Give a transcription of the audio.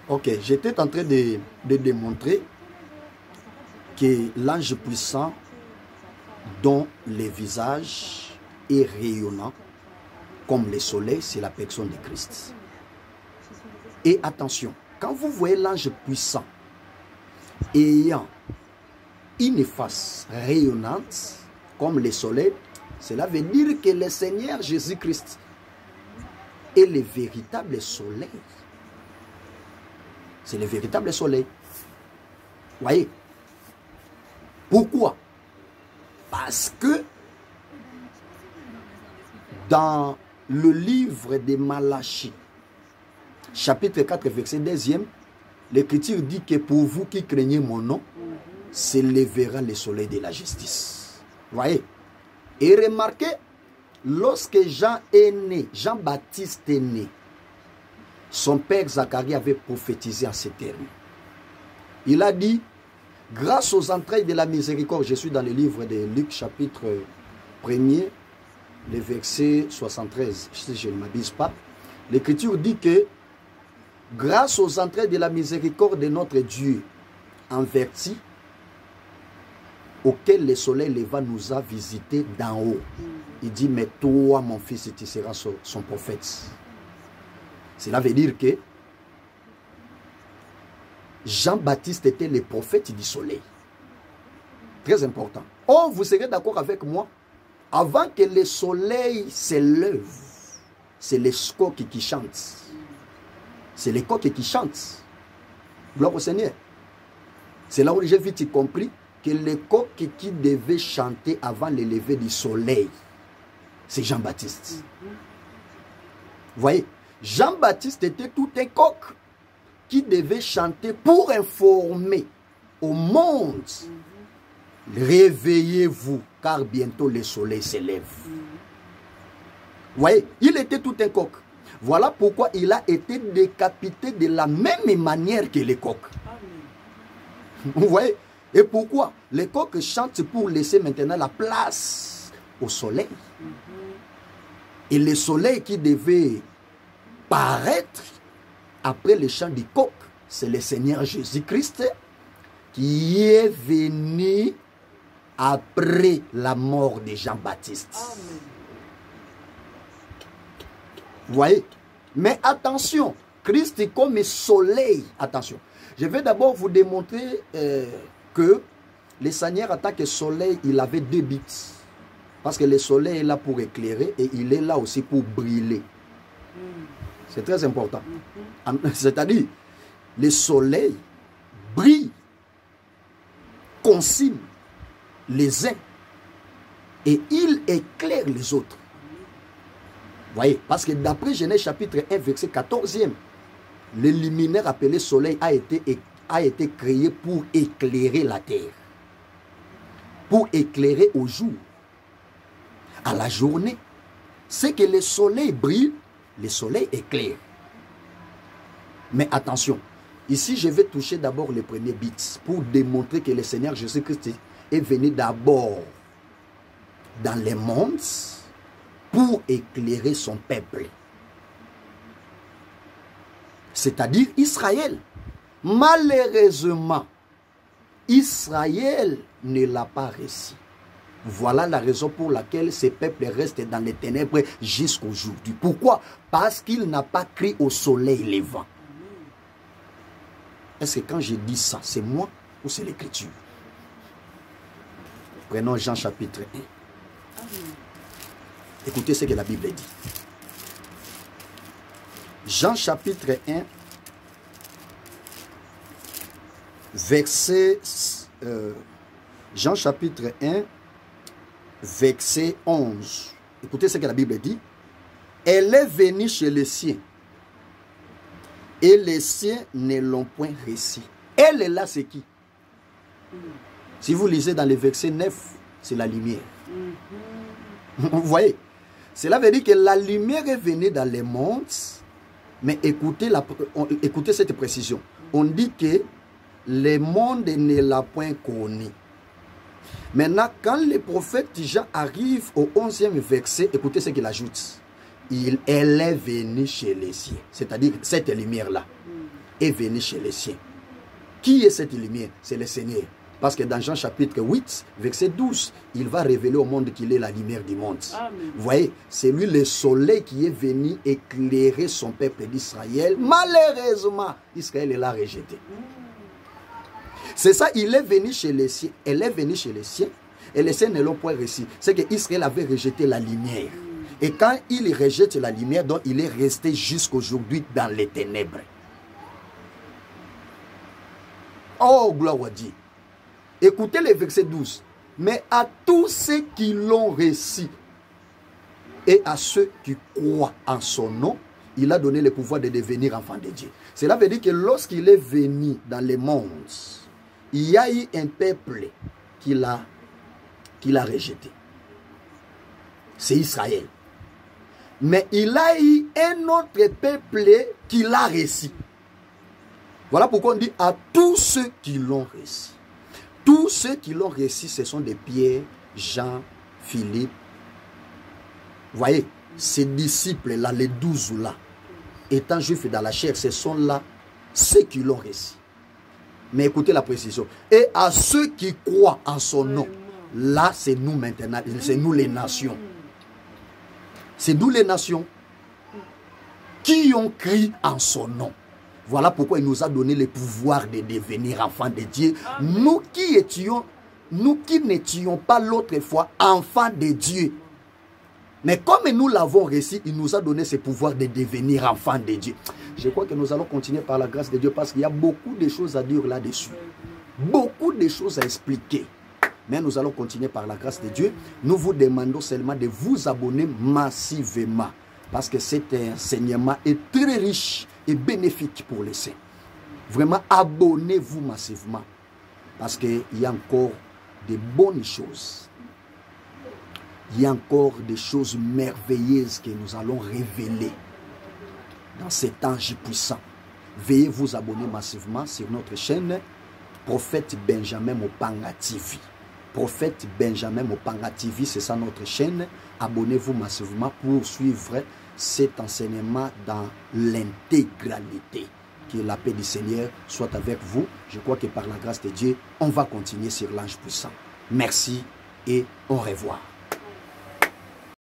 Ok, j'étais en train de démontrer que l'ange puissant dont le visage est rayonnant comme le soleil, c'est la personne de Christ. Et attention, quand vous voyez l'ange puissant ayant une face rayonnante comme le soleil, cela veut dire que le Seigneur Jésus-Christ est le véritable soleil. C'est le véritable soleil. Voyez? Pourquoi? Parce que dans le livre de Malachie, chapitre 4, verset 2e, l'Écriture dit que pour vous qui craignez mon nom, s'élèvera le soleil de la justice. Voyez? Et remarquez, lorsque Jean est né, Jean-Baptiste est né, son père Zacharie avait prophétisé en ces termes. Il a dit, grâce aux entrailles de la miséricorde, je suis dans le livre de Luc chapitre 1er, le verset 73, si je ne m'abuse pas, l'Écriture dit que grâce aux entrailles de la miséricorde de notre Dieu enverti, auquel le soleil leva nous a visités d'en haut. Il dit, mais toi, mon fils, tu seras son prophète. Cela veut dire que Jean-Baptiste était le prophète du soleil. Très important. Oh, vous serez d'accord avec moi? Avant que le soleil se lève, c'est les coqs qui chantent. C'est les coqs qui chantent. Gloire au Seigneur. C'est là où j'ai vite compris que les coqs qui devaient chanter avant le lever du soleil, c'est Jean-Baptiste. Vous voyez, Jean-Baptiste était tout un coq qui devait chanter pour informer au monde. Réveillez-vous, car bientôt le soleil se lève. Vous voyez, il était tout un coq. Voilà pourquoi il a été décapité de la même manière que les coqs. Vous voyez? Et pourquoi? Les coqs chantent pour laisser maintenant la place au soleil. Et le soleil qui devait paraître après le chant du coq, c'est le Seigneur Jésus-Christ qui est venu après la mort de Jean-Baptiste. Vous voyez? Mais attention, Christ est comme un soleil. Attention. Je vais d'abord vous démontrer que le Seigneur, en tant que soleil, il avait deux buts. Parce que le soleil est là pour éclairer et il est là aussi pour briller. C'est très important. C'est-à-dire, le soleil brille, consigne les uns et il éclaire les autres. Vous voyez, parce que d'après Genèse chapitre 1, verset 14e, le luminaire appelé soleil a été créé pour éclairer la terre. Pour éclairer au jour. À la journée. C'est que le soleil brille, le soleil éclaire. Mais attention, ici je vais toucher d'abord les premiers bits pour démontrer que le Seigneur Jésus-Christ est venu d'abord dans les mondes pour éclairer son peuple. C'est-à-dire Israël. Malheureusement, Israël ne l'a pas réussi. Voilà la raison pour laquelle ces peuples restent dans les ténèbres jusqu'aujourd'hui. Pourquoi? Parce qu'il n'a pas crié au soleil levant. Est-ce que quand je dis ça, c'est moi ou c'est l'Écriture? Prenons Jean chapitre 1. Écoutez ce que la Bible dit. Jean chapitre 1, verset... Jean chapitre 1, verset 11. Écoutez ce que la Bible dit. Elle est venue chez les siens. Et les siens ne l'ont point reçue. Elle est là, c'est qui? Si vous lisez dans le verset 9, c'est la lumière. Vous voyez? Cela veut dire que la lumière est venue dans les mondes. Mais écoutez cette précision. On dit que le monde ne l'a point connu. Maintenant, quand le prophète Jean arrive au 11e verset, écoutez ce qu'il ajoute. Elle est venue chez les siens. C'est-à-dire cette lumière-là. est venu chez les siens. Qui est cette lumière? C'est le Seigneur. Parce que dans Jean chapitre 8, verset 12, il va révéler au monde qu'il est la lumière du monde. Amen. Vous voyez, c'est lui le soleil qui est venu éclairer son peuple d'Israël. Malheureusement, Israël l'a rejeté. C'est ça, il est venu chez les siens. Elle est venue chez les siens. Et les siens ne l'ont pas reçu. C'est qu'Israël avait rejeté la lumière. Et quand il rejette la lumière, donc il est resté jusqu'aujourd'hui dans les ténèbres. Oh, gloire à Dieu. Écoutez le verset 12. Mais à tous ceux qui l'ont reçu et à ceux qui croient en son nom, il a donné le pouvoir de devenir enfant de Dieu. Cela veut dire que lorsqu'il est venu dans le monde, il y a eu un peuple qui l'a rejeté. C'est Israël. Mais il a eu un autre peuple qui l'a reçu. Voilà pourquoi on dit à tous ceux qui l'ont reçu. Tous ceux qui l'ont reçu, ce sont des Pierre, Jean, Philippe. Vous voyez, ces disciples-là, les 12 là, étant juifs dans la chair, ce sont là ceux qui l'ont reçu. Mais écoutez la précision. Et à ceux qui croient en son nom, là, c'est nous maintenant, c'est nous les nations. C'est nous les nations qui ont crié en son nom. Voilà pourquoi il nous a donné le pouvoir de devenir enfants de Dieu. Nous qui n'étions pas l'autre fois enfants de Dieu. Mais comme nous l'avons reçu, il nous a donné ce pouvoir de devenir enfants de Dieu. Je crois que nous allons continuer par la grâce de Dieu parce qu'il y a beaucoup de choses à dire là-dessus. Beaucoup de choses à expliquer. Mais nous allons continuer par la grâce de Dieu. Nous vous demandons seulement de vous abonner massivement. Parce que cet enseignement est très riche et bénéfique pour les saints. Vraiment, abonnez-vous massivement. Parce qu'il y a encore de bonnes choses. Il y a encore des choses merveilleuses que nous allons révéler dans cet ange puissant. Veuillez vous abonner massivement sur notre chaîne Prophète Benjamin Mopanga TV. Prophète Benjamin Mopanga TV, c'est ça notre chaîne. Abonnez-vous massivement pour suivre cet enseignement dans l'intégralité. Que la paix du Seigneur soit avec vous. Je crois que par la grâce de Dieu, on va continuer sur l'ange puissant. Merci et au revoir.